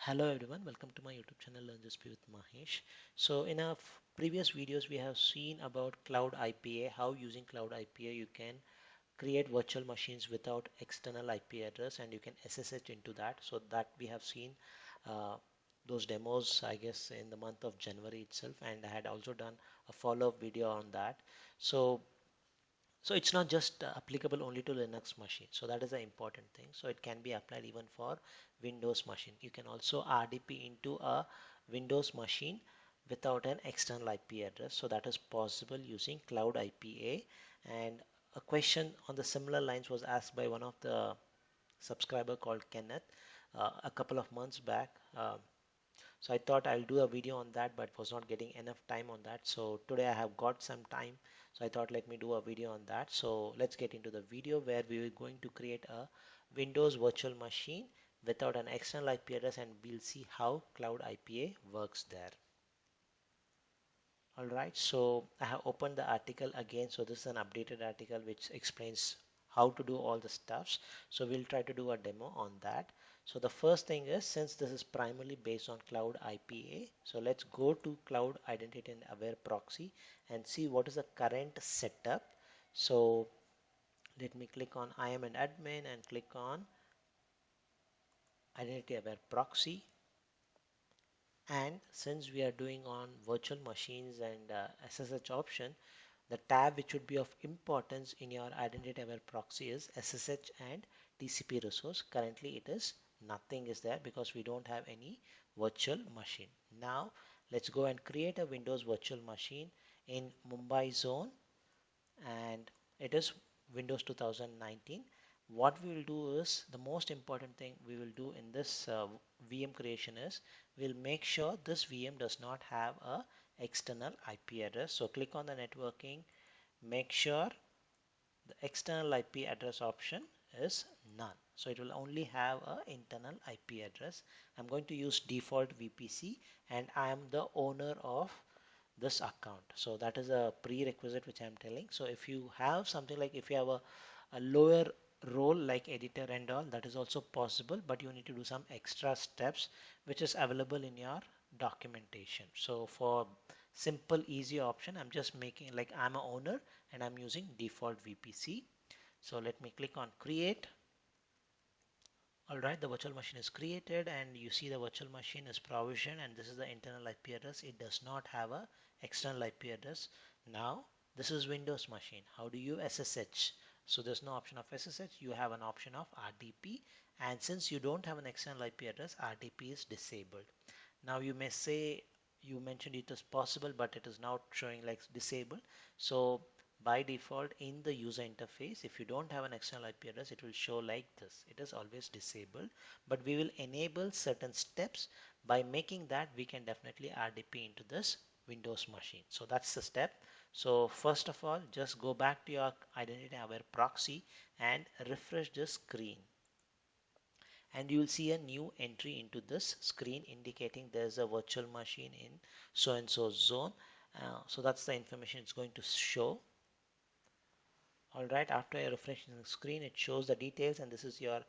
Hello everyone, welcome to my YouTube channel Learn Just Be with Mahesh. So in our previous videos we have seen about Cloud IPA, how using Cloud IPA you can create virtual machines without external IP address and you can SSH into that. So that we have seen uh, those demos I guess in the month of January itself, and I had also done a follow-up video on that. So it's not just applicable only to Linux machine. So that is the important thing. So it can be applied even for Windows machine. You can also RDP into a Windows machine without an external IP address. So that is possible using Cloud IPA. And a question on the similar lines was asked by one of the subscriber called Kenneth a couple of months back. So I thought I'll do a video on that, but was not getting enough time on that. So today I have got some time. So I thought let me do a video on that. So let's get into the video where we are going to create a Windows virtual machine without an external IP address, and we'll see how Cloud IPA works there. Alright, so I have opened the article again. So this is an updated article which explains how to do all the stuffs. So we'll try to do a demo on that. So the first thing is, since this is primarily based on Cloud IPA, so let's go to Cloud Identity and Aware Proxy and see what is the current setup. So let me click on I am an admin and click on Identity Aware Proxy. And since we are doing on virtual machines and SSH option, the tab which would be of importance in your identity aware proxy is SSH and TCP resource. Currently it is nothing is there because we don't have any virtual machine. Now let's go and create a Windows virtual machine in Mumbai zone, and it is Windows 2019. What we will do is, the most important thing we will do in this VM creation is, we'll make sure this VM does not have a external IP address. So click on the networking, make sure the external IP address option is none. So it will only have a internal IP address. I'm going to use default VPC and I am the owner of this account. So that is a prerequisite which I'm telling. So if you have something like, if you have a lower role like editor and all, that is also possible, but you need to do some extra steps which is available in your documentation. So for simple easy option, I'm just making like I'm a owner and I'm using default VPC. So let me click on create. Alright, the virtual machine is created and you see the virtual machine is provisioned, and this is the internal IP address. It does not have a external IP address. Now this is Windows machine. How do you SSH? So there's no option of SSH. You have an option of RDP, and since you don't have an external IP address, RDP is disabled. Now you may say, you mentioned it is possible, but it is now showing like disabled. So by default in the user interface, if you don't have an external IP address, it will show like this. It is always disabled, but we will enable certain steps. By making that, we can definitely RDP into this Windows machine. So that's the step. So first of all, just go back to your identity aware proxy and refresh the screen, and you will see a new entry into this screen indicating there's a virtual machine in so and so zone. So that's the information it's going to show. Alright, after I refresh the screen, it shows the details, and this is your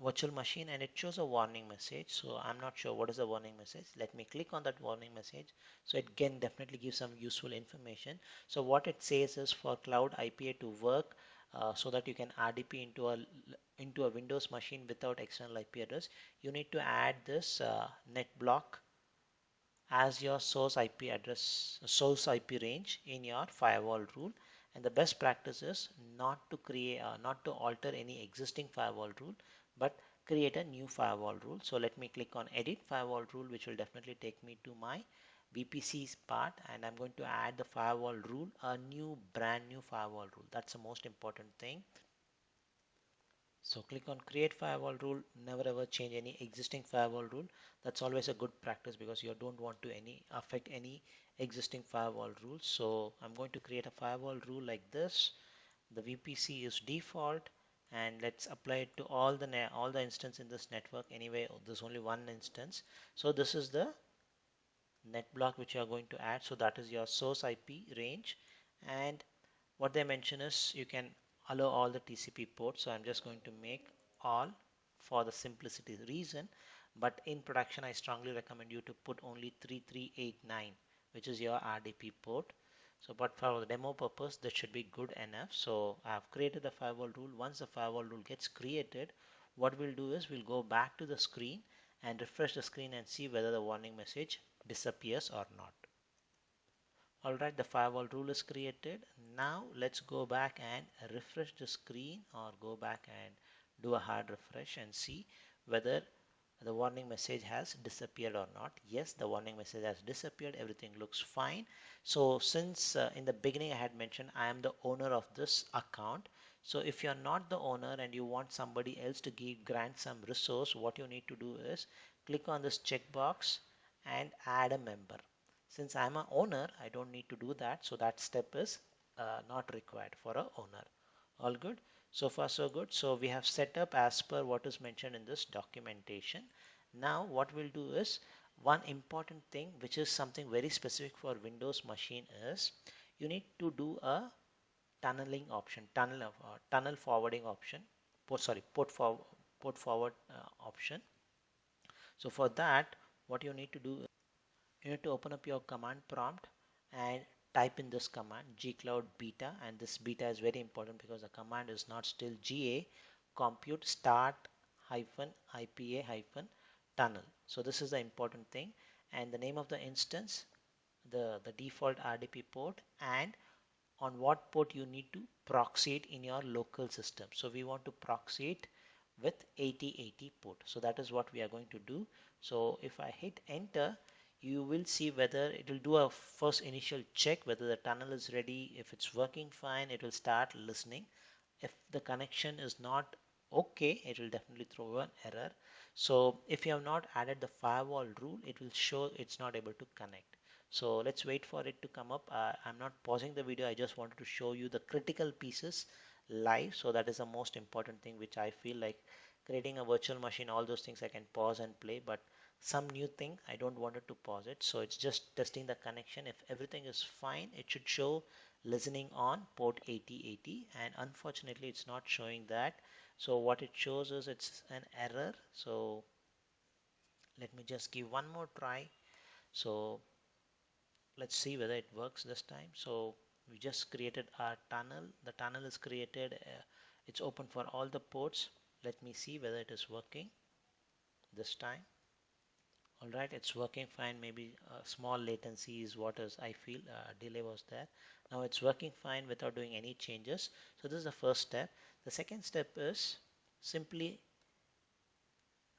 virtual machine, and it shows a warning message. So I'm not sure what is the warning message. Let me click on that warning message. So it can definitely give some useful information. So what it says is, for Cloud IPA to work so that you can RDP into a Windows machine without external IP address, you need to add this net block as your source IP address, source IP range in your firewall rule. And the best practice is not to create, not to alter any existing firewall rule, but create a new firewall rule. So let me click on edit firewall rule, which will definitely take me to my VPC's part, and I'm going to add the firewall rule, a brand new firewall rule. That's the most important thing. So click on create firewall rule. Never ever change any existing firewall rule. That's always a good practice because you don't want to affect any existing firewall rules. So I'm going to create a firewall rule like this. The VPC is default, and let's apply it to all the instance in this network. Anyway, there's only one instance. So this is the net block which you are going to add. So that is your source IP range, and what they mention is you can allow all the TCP ports. So I'm just going to make all for the simplicity reason. but in production I strongly recommend you to put only 3389, which is your RDP port. So but for the demo purpose that should be good enough. So I have created the firewall rule. Once the firewall rule gets created, what we'll do is we'll go back to the screen and refresh the screen and see whether the warning message disappears or not. Alright, the firewall rule is created. Now let's go back and refresh the screen, or go back and do a hard refresh and see whether the warning message has disappeared or not. Yes, the warning message has disappeared. Everything looks fine. So since in the beginning I had mentioned I am the owner of this account. So if you're not the owner and you want somebody else to grant some resource, what you need to do is click on this checkbox and add a member. Since I'm an owner, I don't need to do that. So that step is not required for a owner. All good. So far so good. So we have set up as per what is mentioned in this documentation. Now what we'll do is, one important thing which is something very specific for Windows machine is you need to do a tunneling option, tunnel forwarding option, port forward option. So for that, what you need to do is you need to open up your command prompt and type in this command gcloud beta, and this beta is very important because the command is not still GA compute start hyphen IPA hyphen tunnel. So this is the important thing, and the name of the instance, the default RDP port, and on what port you need to proxy it in your local system. So we want to proxy it with 8080 port. So that is what we are going to do. So if I hit enter, you will see whether it will do a first initial check whether the tunnel is ready. If it's working fine, it will start listening. If the connection is not okay, it will definitely throw an error. So if you have not added the firewall rule, it will show it's not able to connect. So let's wait for it to come up. I'm not pausing the video. I just wanted to show you the critical pieces live. So that is the most important thing, which I feel like creating a virtual machine, all those things I can pause and play, but some new thing I don't want it to pause it. So it's just testing the connection. If everything is fine, it should show listening on port 8080, and unfortunately it's not showing that. So what it shows is it's an error. So let me just give one more try. So let's see whether it works this time. So we just created our tunnel. The tunnel is created. It's open for all the ports. Let me see whether it is working this time. All right, it's working fine. Maybe a small latency is what is I feel delay was there. Now it's working fine without doing any changes. So this is the first step. The second step is simply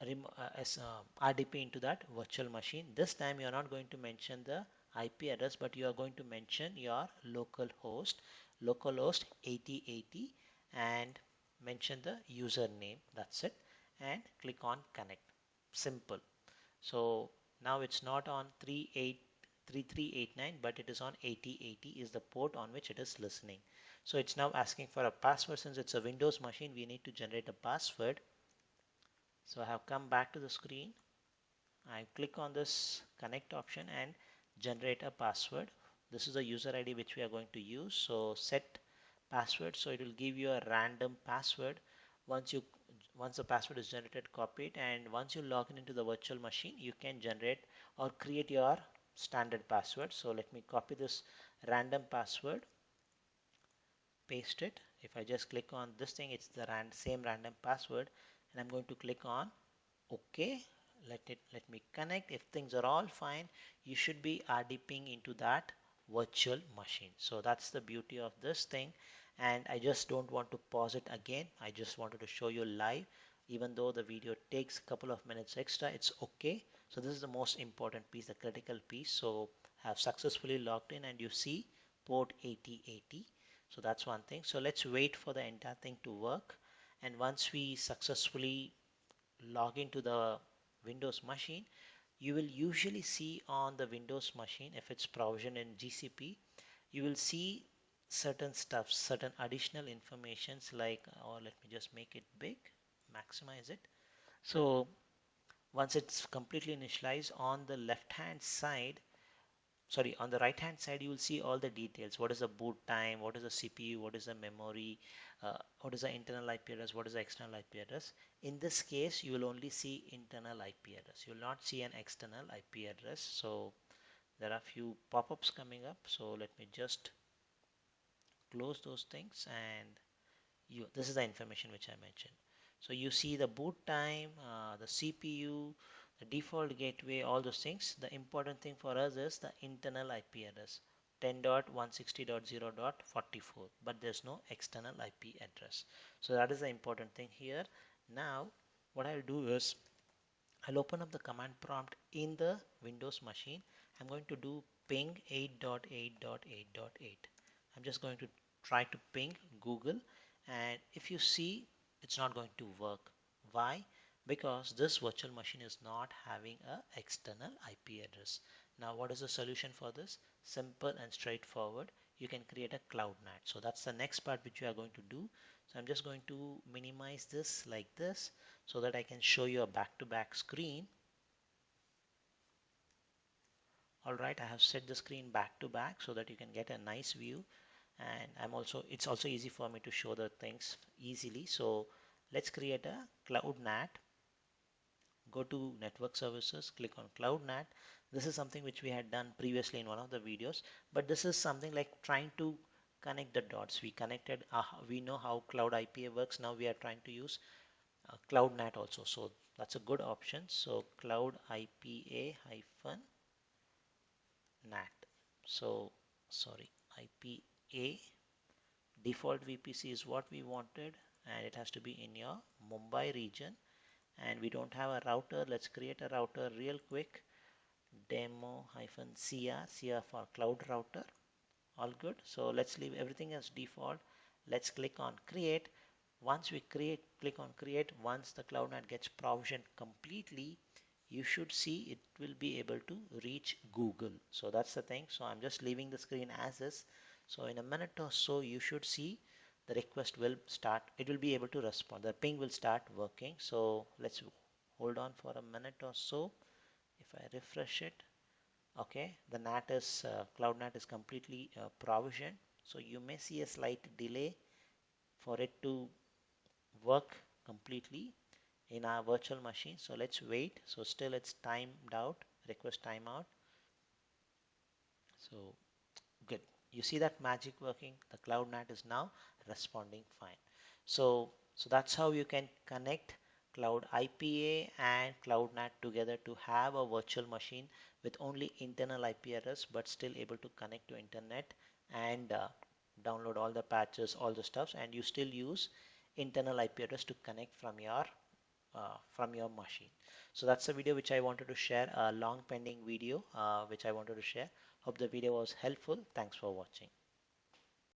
RDP into that virtual machine. This time you are not going to mention the IP address, but you are going to mention your localhost 8080, and mention the username. That's it, and click on connect. Simple. So now it's not on 3389, but it is on 8080 is the port on which it is listening. So it's now asking for a password. Since it's a Windows machine, we need to generate a password. So I have come back to the screen. I click on this connect option and generate a password. This is the user ID which we are going to use. So set password. So it will give you a random password. Once the password is generated, copy it, and once you log in into the virtual machine, you can generate or create your standard password. So let me copy this random password, paste it. If I just click on this thing, it's the same random password, and I'm going to click on OK. Let me connect. If things are all fine, you should be RDPing into that virtual machine. So that's the beauty of this thing, and I just don't want to pause it again. I just wanted to show you live. Even though the video takes a couple of minutes extra, it's okay. So this is the most important piece, the critical piece. So I have successfully logged in, and you see port 8080. So that's one thing. So let's wait for the entire thing to work, and once we successfully log into the Windows machine, you will usually see on the Windows machine, if it's provisioned in GCP, you will see certain stuff, certain additional informations like, or let me just make it big, maximize it. So once it's completely initialized, on the left hand side sorry, on the right hand side you will see all the details. What is the boot time, what is the CPU, what is the memory, what is the internal IP address, what is the external IP address. In this case you will only see internal IP address, you will not see an external IP address. So there are few pop-ups coming up, so let me just close those things, and this is the information which I mentioned. So you see the boot time, the CPU, the default gateway, all those things. The important thing for us is the internal IP address 10.160.0.44, but there's no external IP address. So that is the important thing here. Now what I'll do is I'll open up the command prompt in the Windows machine. I'm going to do ping 8.8.8.8. I'm just going to try to ping Google, and if you see, it's not going to work. Why? Because this virtual machine is not having a external IP address. Now what is the solution for this? Simple and straightforward. You can create a cloud NAT. So that's the next part which we are going to do. So I'm just going to minimize this like this so that I can show you a back-to-back screen. Alright, I have set the screen back to back so that you can get a nice view, and it's also easy for me to show the things easily. So let's create a cloud NAT. Go to network services, click on cloud NAT. This is something which we had done previously in one of the videos, but this is something like trying to connect the dots. We know how cloud IPA works. Now we are trying to use cloud NAT also, so that's a good option. So cloud IPA hyphen NAT. So sorry, IPA default VPC is what we wanted, and it has to be in your Mumbai region, and we don't have a router. Let's create a router real quick. Demo-cr for cloud router. All good. So let's leave everything as default. Let's click on create. Once we click on create, once the cloud NAT gets provisioned completely, you should see it will be able to reach Google. So that's the thing. So I'm just leaving the screen as is. So in a minute or so you should see the request will start. It will be able to respond. The ping will start working. So let's hold on for a minute or so. If I refresh it, okay, the NAT is cloud NAT is completely provisioned. So you may see a slight delay for it to work completely in our virtual machine. So let's wait. So still it's timed out, request timeout. So good. You see that magic working? The cloud NAT is now responding fine. So that's how you can connect cloud IPA and cloud NAT together to have a virtual machine with only internal IP address but still able to connect to internet and download all the patches, all the stuffs, and you still use internal IP address to connect from your machine. So that's the video which I wanted to share, a long pending video which I wanted to share. Hope the video was helpful. Thanks for watching.